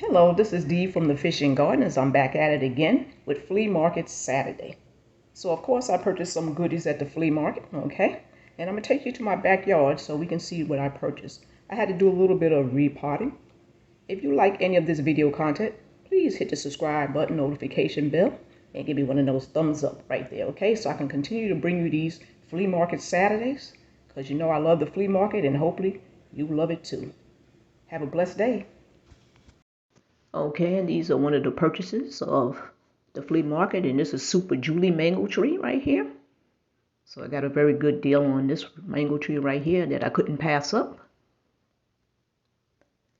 Hello, this is Dee from the Fishing Gardeners. I'm back at it again with Flea Market Saturday. So of course I purchased some goodies at the flea market, okay? And I'm going to take you to my backyard so we can see what I purchased. I had to do a little bit of repotting. If you like any of this video content, please hit the subscribe button, notification bell, and give me one of those thumbs up right there, okay? So I can continue to bring you these Flea Market Saturdays because you know I love the flea market and hopefully you love it too. Have a blessed day. Okay, and these are one of the purchases of the flea market, and this is Super Julie mango tree right here. So I got a very good deal on this mango tree right here that I couldn't pass up.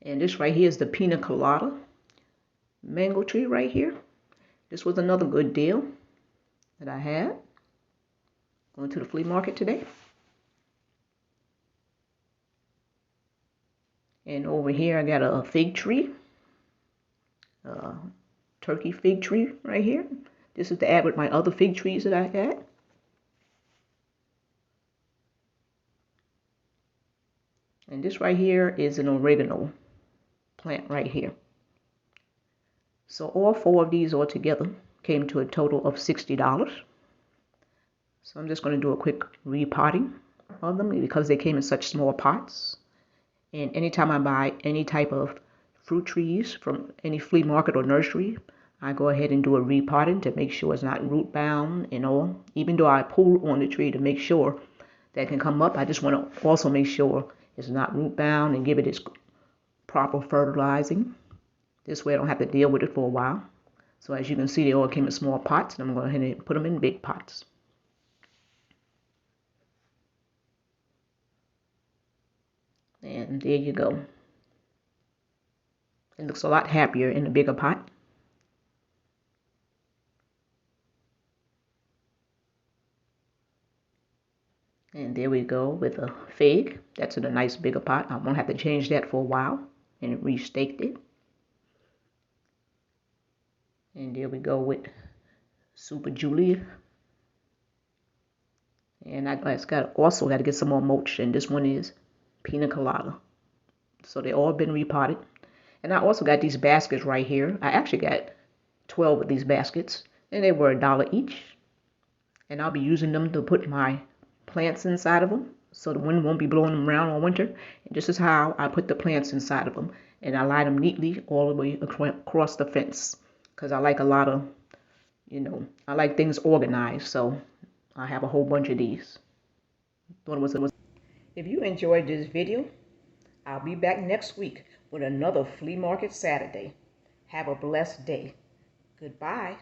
And this right here is the pina colada mango tree right here. This was another good deal that I had going to the flea market today. And over here I got a fig tree. Turkey fig tree right here. This is to add with my other fig trees that I had. And this right here is an oregano plant right here. So all four of these all together came to a total of $60. So I'm just going to do a quick repotting of them because they came in such small pots. And anytime I buy any type of fruit trees from any flea market or nursery, I go ahead and do a repotting to make sure it's not root bound and all. Even though I pull on the tree to make sure that can come up, I just want to also make sure it's not root bound and give it its proper fertilizing. This way I don't have to deal with it for a while. So as you can see, they all came in small pots, and I'm going to go ahead and put them in big pots. And there you go. It looks a lot happier in a bigger pot. And there we go with a fig. That's in a nice bigger pot. I won't have to change that for a while and restaked it. And there we go with Super Julie. And I also got to get some more mulch, and this one is pina colada. So they all been repotted. And I also got these baskets right here. I actually got 12 of these baskets, and they were $1 each. And I'll be using them to put my plants inside of them so the wind won't be blowing them around all winter. And this is how I put the plants inside of them. And I line them neatly all the way across the fence because I like a lot of, I like things organized. So I have a whole bunch of these. If you enjoyed this video, I'll be back next week with another Flea Market Saturday. Have a blessed day. Goodbye.